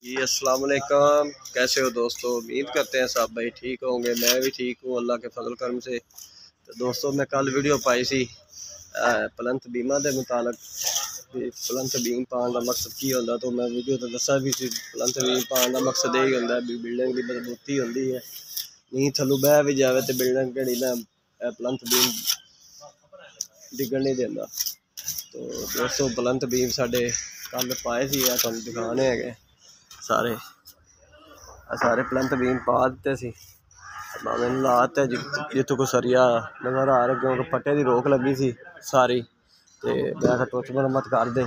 जी अस्सलाम वालेकुम। कैसे हो दोस्तों? उम्मीद करते हैं सब भाई ठीक होंगे। मैं भी ठीक हूँ अल्लाह के फजल करम से। तो दोस्तों मैं कल वीडियो पाई सी पलंथ बीमा के मुतालक पलंथ बीम पाने का मकसद की होंदा, तो मैं वीडियो तो दसा भी सी। पलंथ बीम पाने का मकसद यही होंदा भी बिल्डिंग की मजबूती होंदी है, नींह थल्लों बह भी जाए तो बिल्डिंग कड़ी ना पलंथ बीम डिगन नहीं देता। तो दोस्तों पलंथ बीम साढ़े कल पाए सी, तुम दिखाने है सारे सारे पलंथ बीम पा दिते सी। मैंने लाते जितों को सरिया नज़र आ रहा, क्योंकि पट्टे की रोक लगी सी सारी। तो मैं टुच मरम्मत कर दे,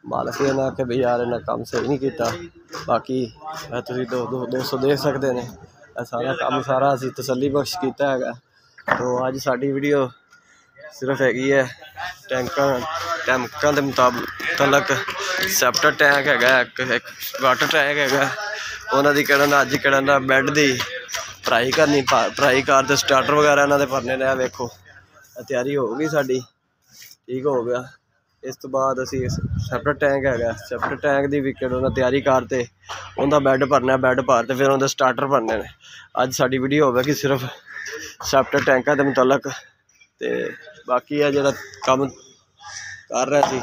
मालक ने आखे भी यार इन्हें काम सही नहीं किया। बाकी तुम दोस्तों देख सकते हैं सारा काम सारा असी तसली बख्श किया है। तो अज साड़ी वीडियो सिर्फ हैगी है टैंकों के मुताबिक सैप्टर टैंक है, एक वाटर टैंक है। उन्होंने कहना अज कहना बैड की भराई करनी, भराई कर तो स्टार्टर वगैरह इन्होंने भरने ने। वेखो तैयारी हो गई साड़ी, ठीक हो गया। इस तो बाद असी सैप्टर टैंक है, सैप्टर टैंक की विकेट उन्हें तैयारी करते उनका बैड भरना, बैड भर तो फिर उन्हें स्टार्टर भरने ने। अज साड़ी वीडियो होगी सिर्फ सैप्टर टैंकों के मुतालक। तो बाकी है जो काम कर रहा सी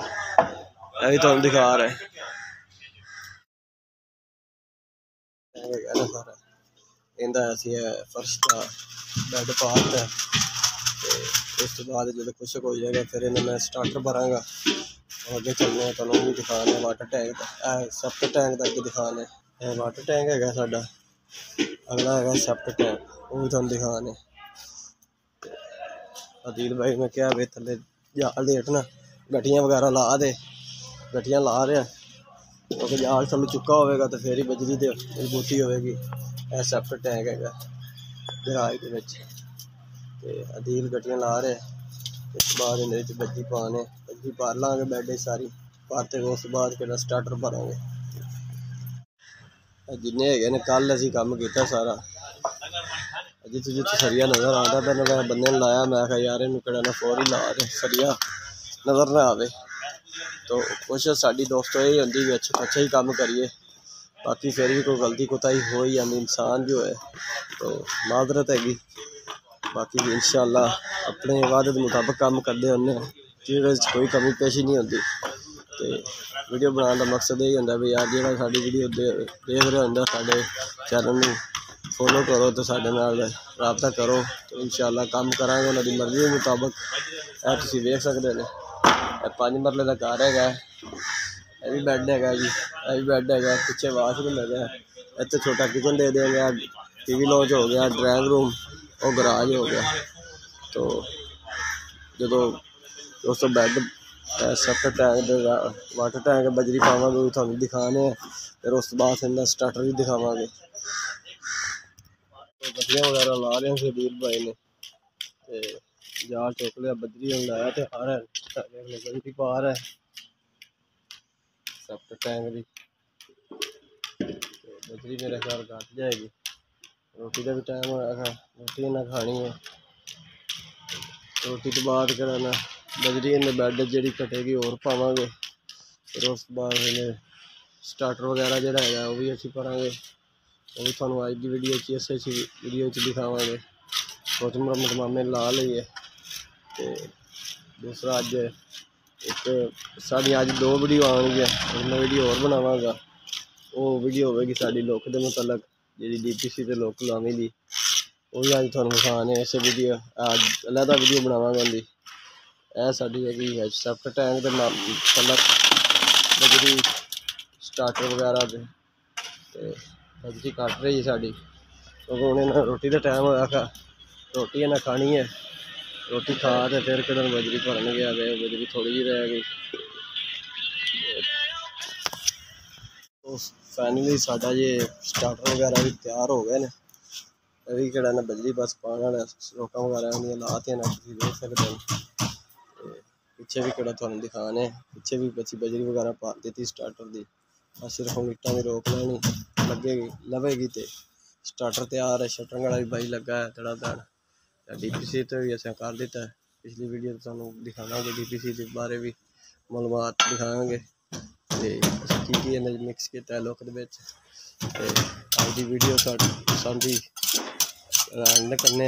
भी तुम दिखा रहे सारा। इनका असी फर्श का बैड पाता है। तो इस तो बाद जो कुछ हो जाएगा फिर इन्हें मैं स्टार्टर भरागा। अगे चलने तुम भी दिखाने वाटर टैंक सैप्टर टैंक का अगे दिखाने। वाटर टैंक है साडा, अगला है सैप्टर टैंक, वो भी तुम दिखाने। अदील भाई मैं क्या वे थले जाल हेठना गठियां वगैरह ला दे, गठियां ला रहा क्योंकि जाल थल्लों चुका होगा तो फिर ही बजरी की मजबूती होगी। यह सैप्टर टैंक है गराज के। अदील गठियां ला रहे, इस बाद इन बज्जी पाने, बज्जी भर लाँगे बैड सारी भरते। उस बाद कि स्टार्टर भरांगे जिन्ने है। कल असी काम किया सारा, जित जित सरिया नज़र आता था मैं बंदे ने लाया, मैं कहा यार इन कड़ा फोर ही ला रहे सरिया नज़र ना आवे। तो कोशिश साड़ी दोस्तों यही होंगी भी अच्छा ही काम करिए। बाकी फिर भी कोई गलती कोताही हो ही जाती, इंसान जो है तो माजरत हैगी। बाकी भी इंशाअल्लाह अपने वादे मुताबिक काम करते होंगे, कोई कमी पेशी नहीं होती। तो वीडियो बनाने का मकसद यही होंगे भी यार जो साड़ी वीडियो देख रहे होंगे साढ़े चैनल में फॉलो करो, तो साढ़े नाल रबता करो। तो इंशाअल्लाह काम करांगे उन्होंने मर्जी के मुताबिक। तुम देख सकते हैं 5 मरले का घर है, यह भी बैड है जी, यह भी बैड है। पिछे वाशरूम है, इतने छोटा किचन दे देंगे, टीवी लॉन्च हो गया, ड्राइंग रूम और गराज हो गया। तो जो दोस्तों बैड सैप्टर टैंक वाटर टैंक बजरी पावे भी थोड़ा दिखाने, फिर उस बाद इन्हें स्टार्टर भी दिखावे। बजरियाँ वगैरह ला रहे हैं दील भाई ने, जाल चुक लिया बजरी लाया तो आ रहा है बजरी पा रहा है सैप्टर टैंक की। बजरी मेरे ख्याल घट जाएगी। रोटी का भी टाइम होया, रोटी इन्हें खानी है। रोटी तो बाद करना बजरी इन्हें बैड जी कटेगी और पावे। फिर उस बाद इन्हें स्टार्टर वगैरह जोड़ा है वह भी असी भरांगे, वो भी थोड़ा अज की वीडियो इस वीडियो दिखावे। कुछ मुरम्मत मामे ला ली है। तो दूसरा अज एक साड़ी अज 2 वीडियो आएगी, मैं वीडियो और बनावागा। वो वीडियो होगी साड़ी लुक के मुतलक जी DPC के लुक लाने की, वो भी अज थोड़ा दिखाने। इस वीडियो अज अलहदा वीडियो बनावागा उनकी। यह साड़ी है सैप्टर टैंक के मुतलक बजरी स्टार्टर वगैरह के बजरी कट रही है साड़ी, क्योंकि उन्हें रोटी का टाइम होया, रोटी इन्हें खानी है। रोटी खा के फिर कदम बजरी भरन गया, बजरी थोड़ी जी रह गई। तो फाइनली साडा ये स्टार्टर वगैरह भी तैयार हो गए हैं। अभी कड़ा ना बजरी बस पाना रोका वगैरह लाते ना, देख सकते हैं। पिछे भी कड़ा थोड़ा दिखाने, पिछे भी बची बजरी वगैरह पा दी स्टार्टर की। बस सिर्फ हम इट्टां की रोक लैनी लगेगी लवेगी तो स्टार्टर तैयार है। शटरिंग वाला भी भाई लगा है धड़ाधड़। DPC तो भी असं कर दिता है, पिछली वीडियो तो तुहानू दिखावांगे DPC के बारे भी मालूमात दिखाएंगे। ਤੇ ਅਸੀਂ ਕੀ ਇਹਨਾਂ 'ਚ ਮਿਕਸ ਕੀਤਾ ਹੈ ਲੋਕ ਦੇ ਵਿੱਚ। ਤੇ ਅੱਜ ਦੀ वीडियो साडी एंड करने।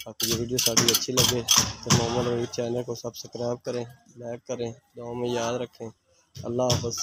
आपको ये वीडियो साड़ी अच्छी लगे तो मोहम्मद रऊफ चैनल को सब्सक्राइब करें, लाइक करें, दुआ में याद रखें। अल्लाह हाफ़िज़।